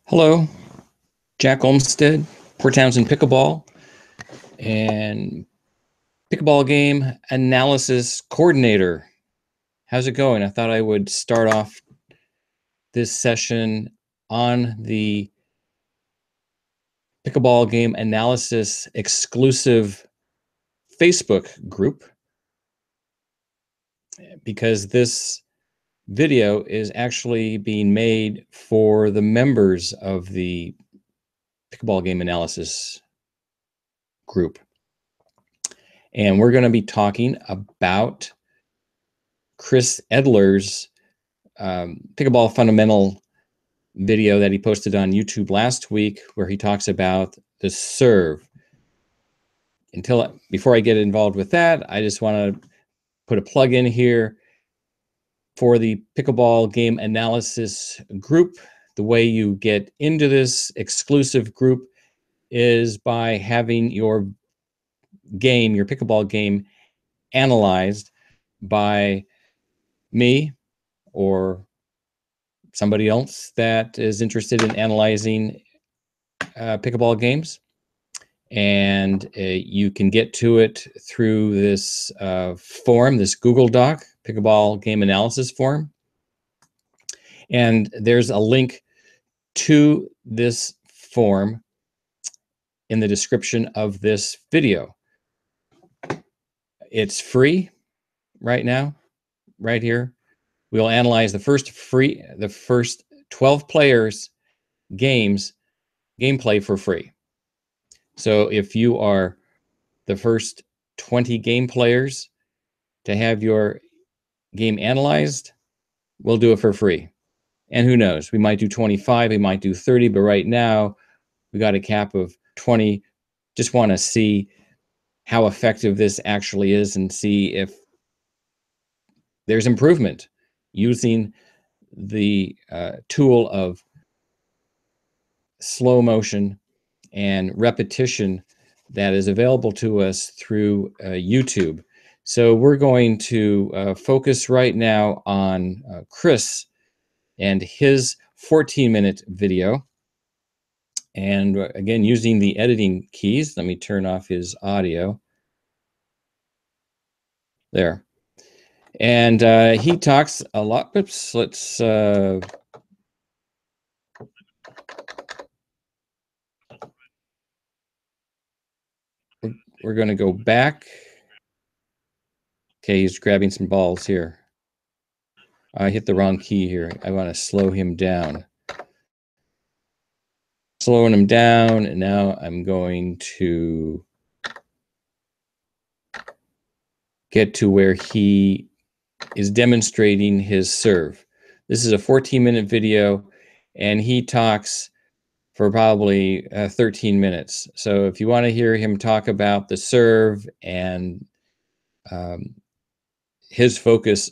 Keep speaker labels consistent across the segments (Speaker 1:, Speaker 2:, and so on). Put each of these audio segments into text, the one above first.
Speaker 1: Hello, Jack Olmsted, Port Townsend Pickleball, and Pickleball Game Analysis Coordinator. How's it going? I thought I would start off this session on the Pickleball Game Analysis exclusive Facebook group, because this video is actually being made for the members of the Pickleball Game Analysis group. And we're going to be talking about Chris Edler's pickleball fundamental video that he posted on YouTube last week, where he talks about the serve. Before I get involved with that, I just want to put a plug in here for the Pickleball Game Analysis group. The way you get into this exclusive group is by having your pickleball game, analyzed by me or somebody else that is interested in analyzing pickleball games. And you can get to it through this form, this Google Doc, Pickleball Game Analysis form. And there's a link to this form in the description of this video. It's free right now, right here. We'll analyze the first 12 players' gameplay for free. So if you are the first 20 game players to have your game analyzed, we'll do it for free. And who knows, we might do 25, we might do 30, but right now we got a cap of 20. Just want to see how effective this actually is and see if there's improvement using the tool of slow motion and repetition that is available to us through YouTube. So we're going to focus right now on Chris and his 14-minute video. And again, using the editing keys, let me turn off his audio. There. And he talks a lot. Oops, let's we're going to go back. Okay, he's grabbing some balls here. I hit the wrong key here. I want to slow him down. Slowing him down, and now I'm going to get to where he is demonstrating his serve. This is a 14-minute video, and he talks for probably 13 minutes. So if you want to hear him talk about the serve and his focus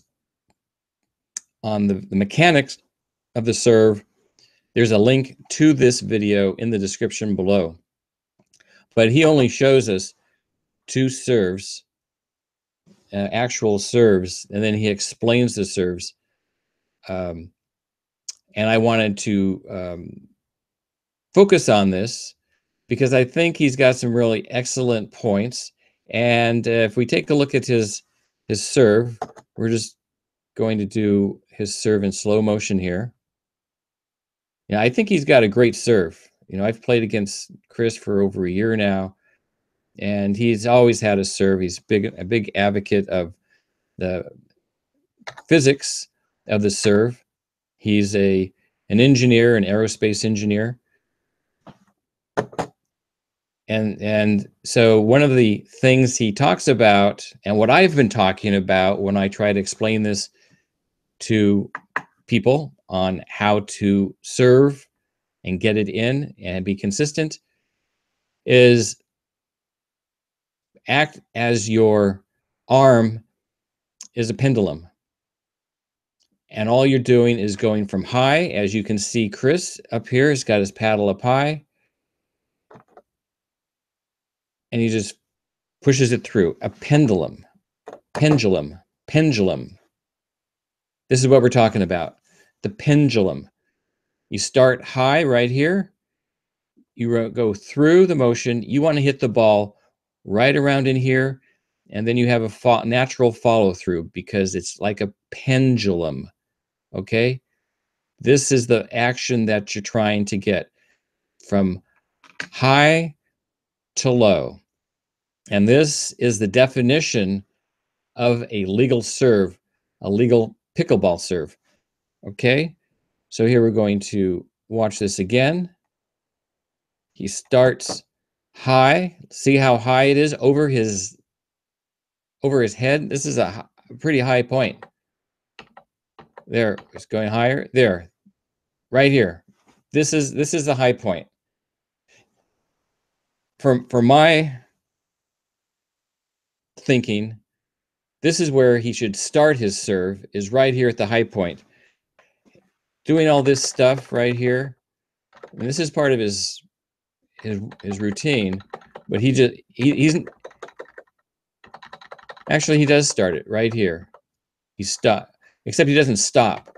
Speaker 1: on the mechanics of the serve, there's a link to this video in the description below. But he only shows us two serves, actual serves, and then he explains the serves. And I wanted to focus on this because I think he's got some really excellent points. And if we take a look at his serve, we're just going to do his serve in slow motion here. Yeah, I think he's got a great serve. You know, I've played against Chris for over a year now, and he's always had a serve. He's a big advocate of the physics of the serve. He's an engineer, an aerospace engineer. And so one of the things he talks about, and what I've been talking about when I try to explain this to people on how to serve and get it in and be consistent, is act as your arm is a pendulum. And all you're doing is going from high. As you can see, Chris up here has got his paddle up high, and he just pushes it through. A pendulum, pendulum, pendulum. This is what we're talking about. The pendulum. You start high right here. You go through the motion. You want to hit the ball right around in here, and then you have a natural follow through because it's like a pendulum. Okay, this is the action that you're trying to get from high to low, and this is the definition of a legal serve, a legal pickleball serve. Okay, so here we're going to watch this again. He starts high. See how high it is over his head? This is a pretty high point. There, it's going higher. There, right here. This is the high point. For my thinking, this is where he should start his serve, is right here at the high point. Doing all this stuff right here. And this is part of his routine, but he's actually, he does start it right here. He stops, except he doesn't stop.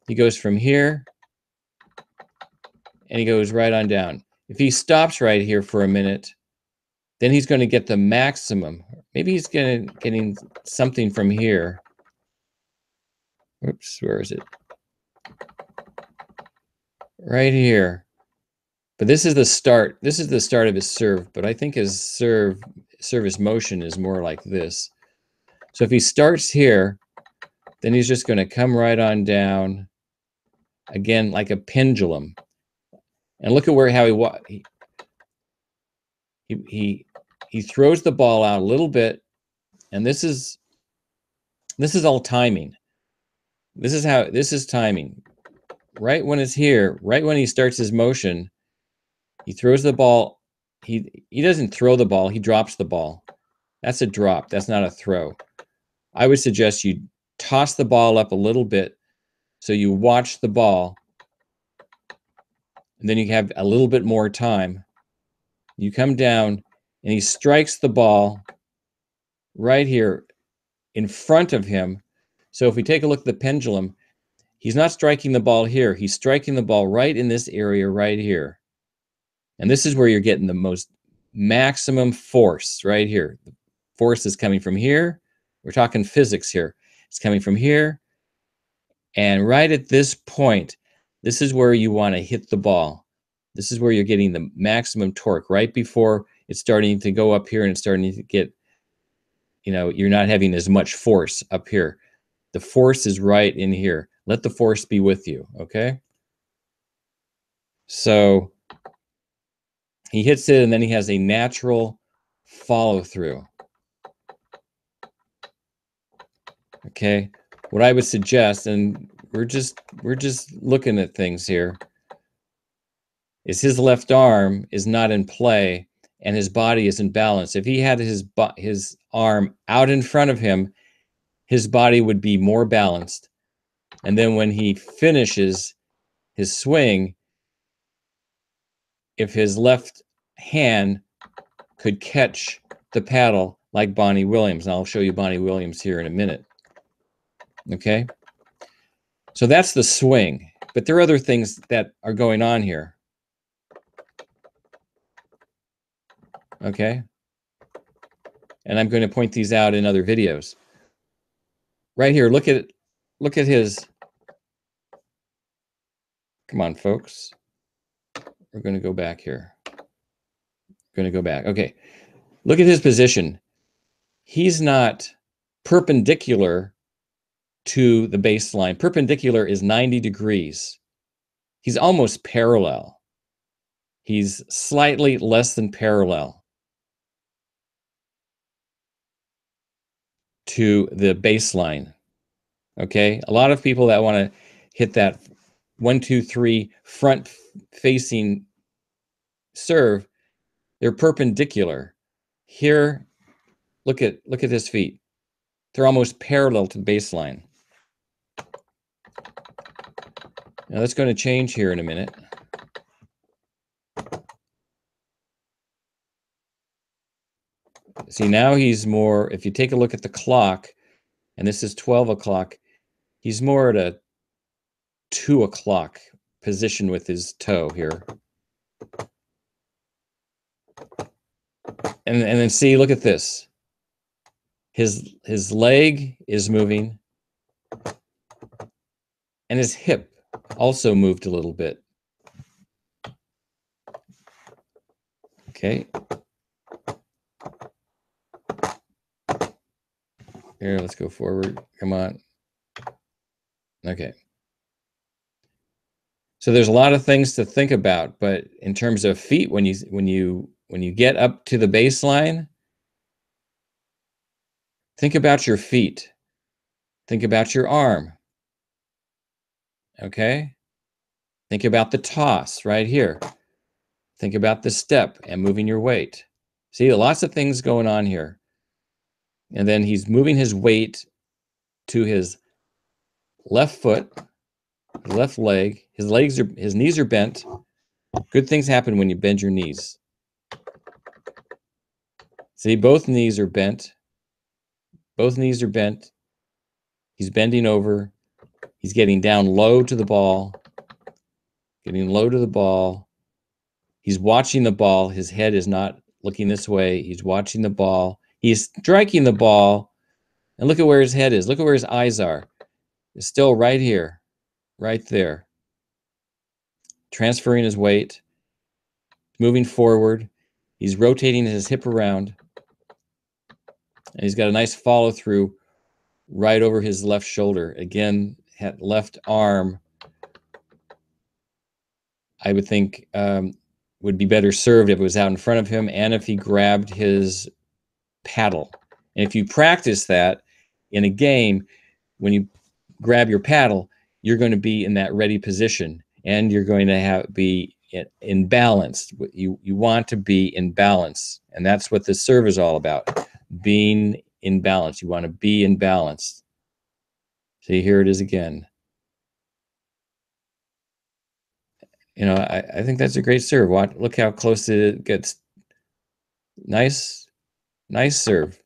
Speaker 1: He goes from here and he goes right on down. If he stops right here for a minute, then he's going to get the maximum. Maybe he's getting something from here. Oops, where is it? Right here. But this is the start. This is the start of his serve. But I think his service motion is more like this. So if he starts here, then he's just going to come right on down, again, like a pendulum. And look at how he throws the ball out a little bit, and this is all timing. This is timing. Right when it's here, right when he starts his motion, he throws the ball. He doesn't throw the ball, he drops the ball. That's a drop. That's not a throw. I would suggest you toss the ball up a little bit so you watch the ball, and then you have a little bit more time. You come down and he strikes the ball right here in front of him. So if we take a look at the pendulum, he's not striking the ball here. He's striking the ball right in this area right here. And this is where you're getting the most maximum force right here. The force is coming from here. We're talking physics here. It's coming from here. And right at this point, this is where you want to hit the ball. This is where you're getting the maximum torque right before it's starting to go up here and it's starting to get, you're not having as much force up here. The force is right in here. Let the force be with you, okay? So he hits it and then he has a natural follow through. Okay, what I would suggest, and we're just looking at things here, is his left arm is not in play and his body isn't balanced. If he had his arm out in front of him, his body would be more balanced. And then when he finishes his swing, if his left hand could catch the paddle like Bonnie Williams, and I'll show you Bonnie Williams here in a minute. Okay? So that's the swing. But there are other things that are going on here. Okay? And I'm going to point these out in other videos. Right here, look at his. Come on, folks. We're going to go back here. Going to go back. Okay. Look at his position. He's not perpendicular to the baseline. Perpendicular is 90 degrees. He's almost parallel. He's slightly less than parallel to the baseline. Okay? A lot of people that want to hit that 1, 2, 3 front facing serve, they're perpendicular. Here, look at his feet. They're almost parallel to the baseline. Now that's going to change here in a minute. See, now he's more, if you take a look at the clock, and this is 12 o'clock, he's more at a 2 o'clock position with his toe here. And then see, look at this. His leg is moving, and his hip also moved a little bit. Okay. Here, let's go forward. Come on. Okay. So there's a lot of things to think about, but in terms of feet, when you get up to the baseline, think about your feet. Think about your arm. Okay? Think about the toss right here. Think about the step and moving your weight. See, lots of things going on here. And then he's moving his weight to his left foot, left leg. His knees are bent. Good things happen when you bend your knees. See, both knees are bent. Both knees are bent. He's bending over. He's getting down low to the ball. Getting low to the ball. He's watching the ball. His head is not looking this way. He's watching the ball. He's striking the ball. And look at where his head is. Look at where his eyes are. It's still right here. Right there. Transferring his weight. Moving forward. He's rotating his hip around. And he's got a nice follow through right over his left shoulder. Again, left arm, I would think, would be better served if it was out in front of him and if he grabbed his paddle. And if you practice that in a game, when you grab your paddle, you're going to be in that ready position and you're going to be in balance. You want to be in balance. And that's what the serve is all about, being in balance. You want to be in balance. See, here it is again. You know, I think that's a great serve. Look how close it gets. Nice serve.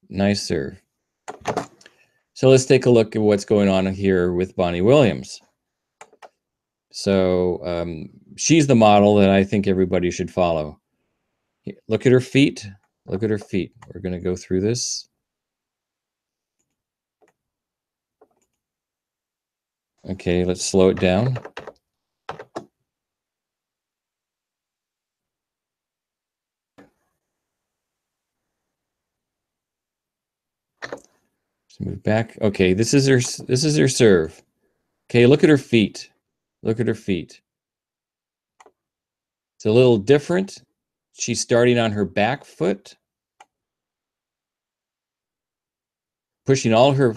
Speaker 1: Nice serve. So let's take a look at what's going on here with Bonnie Williams. So she's the model that I think everybody should follow. Look at her feet. Look at her feet. We're going to go through this. Okay, let's slow it down. Let's move back. Okay, this is her serve. Okay, look at her feet. Look at her feet. It's a little different. She's starting on her back foot, pushing all her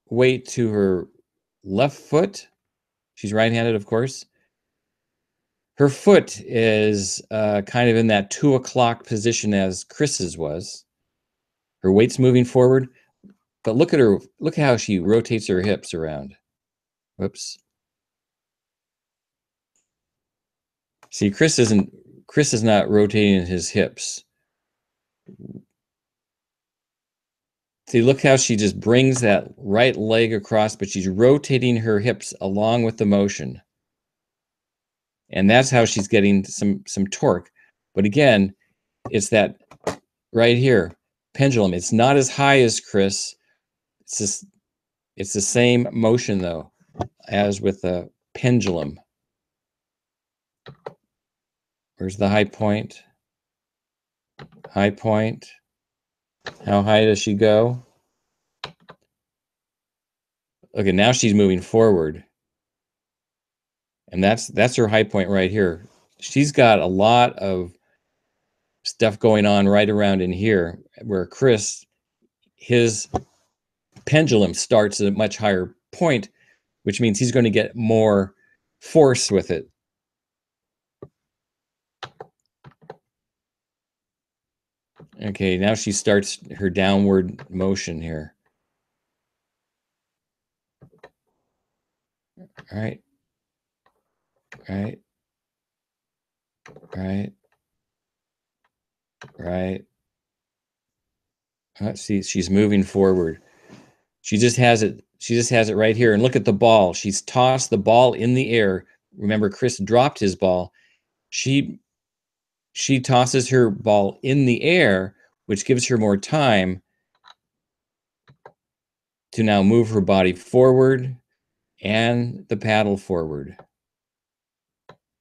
Speaker 1: weight to her left foot. She's right-handed, of course. Her foot is kind of in that 2 o'clock position as Chris's was. Her weight's moving forward, but look at her. Look how she rotates her hips around. Whoops. See, Chris is not rotating his hips. See, look how she just brings that right leg across, but she's rotating her hips along with the motion. And that's how she's getting some torque. But again, it's that right here, pendulum. It's not as high as Chris. It's the same motion, though, as with the pendulum. Where's the high point? High point. How high does she go? Okay, now she's moving forward. And that's her high point right here. She's got a lot of stuff going on right around in here, where Chris, his pendulum starts at a much higher point, which means he's going to get more force with it. Okay, now she starts her downward motion here. All right. Right. Right. Right. Let's see, she's moving forward. She just has it. She just has it right here. And look at the ball. She's tossed the ball in the air. Remember, Chris dropped his ball. She tosses her ball in the air, which gives her more time to now move her body forward and the paddle forward.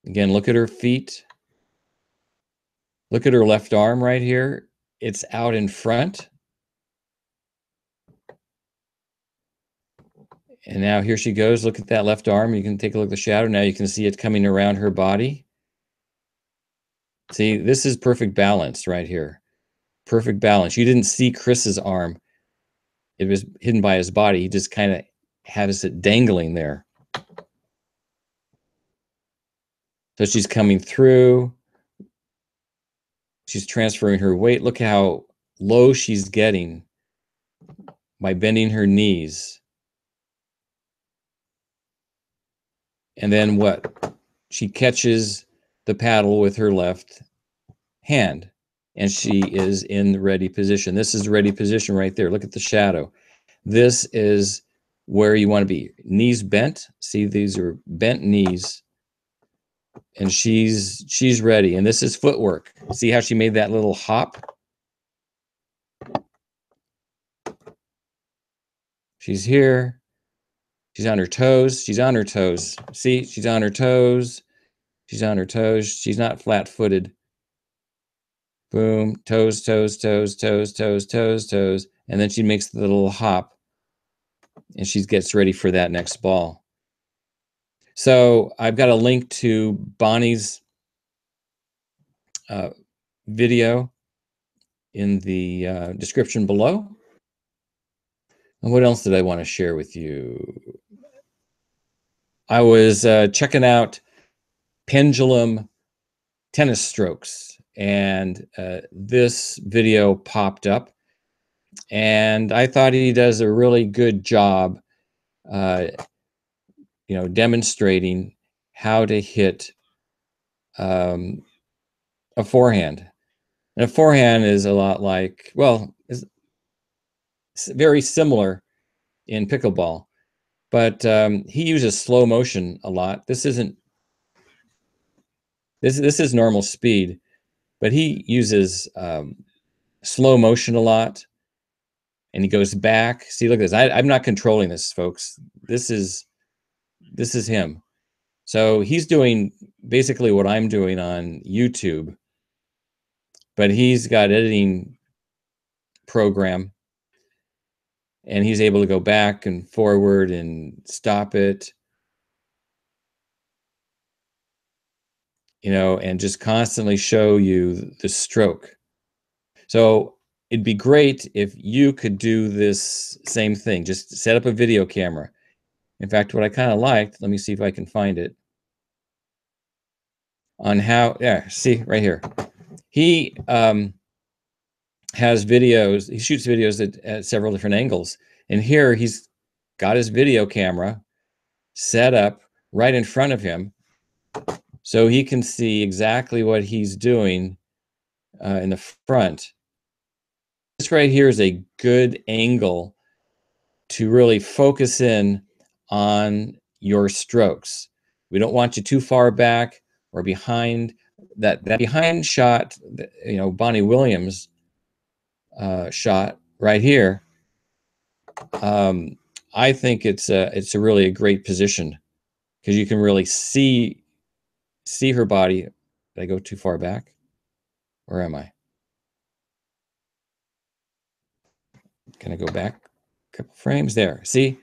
Speaker 1: Again, look at her feet. Look at her left arm right here. It's out in front. And now here she goes. Look at that left arm. You can take a look at the shadow. Now you can see it coming around her body. See, this is perfect balance right here. Perfect balance. You didn't see Chris's arm. It was hidden by his body. He just kind of has it dangling there. So she's coming through. She's transferring her weight. Look how low she's getting by bending her knees. And then what? She catches the paddle with her left hand, and she is in the ready position. This is ready position right there. Look at the shadow. This is where you want to be. Knees bent. See, these are bent knees. And she's ready. And this is footwork. See how she made that little hop? She's here. She's on her toes. She's on her toes. See, she's on her toes. She's on her toes. She's not flat-footed. Boom, toes, toes, toes, toes, toes, toes, toes. And then she makes the little hop. And she gets ready for that next ball. So I've got a link to Bonnie's video in the description below. And what else did I want to share with you? I was checking out Pendulum tennis strokes, and this video popped up, and I thought he does a really good job, demonstrating how to hit a forehand. And a forehand is a lot like, well, it's very similar in pickleball, but he uses slow motion a lot. This isn't. This is normal speed, but he uses slow motion a lot, and he goes back. See, look at this. I'm not controlling this, folks. This is him. So he's doing basically what I'm doing on YouTube, but he's got editing program, and he's able to go back and forward and stop it, and just constantly show you the stroke. So it'd be great if you could do this same thing. Just set up a video camera. In fact, what I kind of liked, let me see if I can find it, on how, yeah, see right here. He has videos, he shoots videos at several different angles. And here he's got his video camera set up right in front of him, so he can see exactly what he's doing in the front. This right here is a good angle to really focus in on your strokes. We don't want you too far back or behind. That behind shot, Bonnie Williams shot right here. I think it's a really a great position, because you can really see her body. Did I go too far back? Where am I? Can I go back a couple frames? There. See,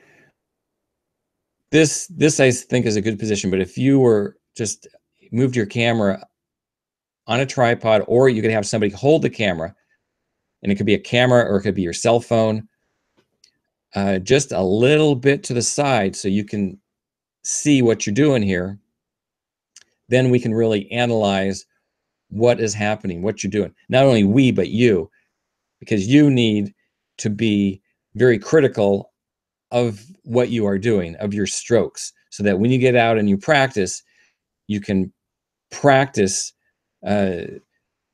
Speaker 1: this I think is a good position. But if you were just moved your camera on a tripod, or you could have somebody hold the camera, and it could be a camera or it could be your cell phone, just a little bit to the side so you can see what you're doing here, then we can really analyze what is happening, what you're doing. Not only we, but you, because you need to be very critical of what you are doing, of your strokes, so that when you get out and you practice, you can practice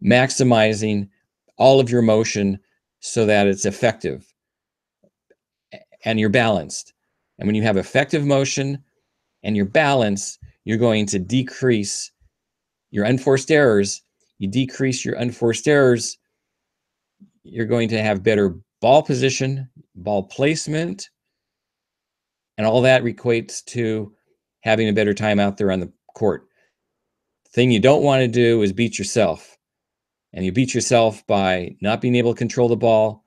Speaker 1: maximizing all of your motion so that it's effective and you're balanced. And when you have effective motion and your balance, you're going to decrease your unforced errors. You decrease your unforced errors, you're going to have better ball position, ball placement, and all that equates to having a better time out there on the court. The thing you don't want to do is beat yourself. And you beat yourself by not being able to control the ball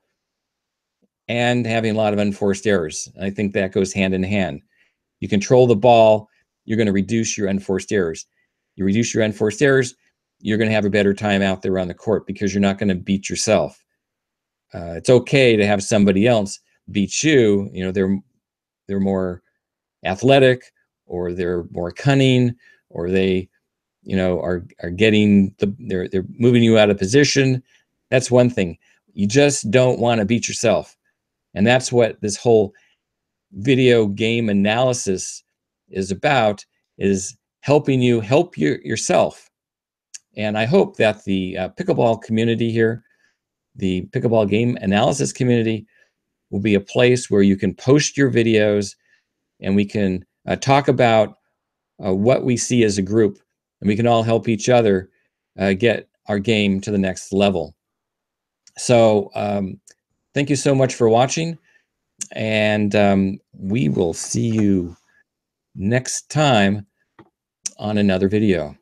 Speaker 1: and having a lot of unforced errors. I think that goes hand in hand. You control the ball, you're going to reduce your unforced errors. You reduce your unforced errors, you're going to have a better time out there on the court because you're not going to beat yourself. It's okay to have somebody else beat you. You know, they're more athletic, or they're more cunning, or they, you know, are getting they're moving you out of position. That's one thing. You just don't want to beat yourself. And that's what this whole video game analysis is about, is helping you help yourself. And I hope that the pickleball community here, the pickleball game analysis community, will be a place where you can post your videos and we can talk about what we see as a group, and we can all help each other get our game to the next level. So thank you so much for watching, and we will see you next time on another video.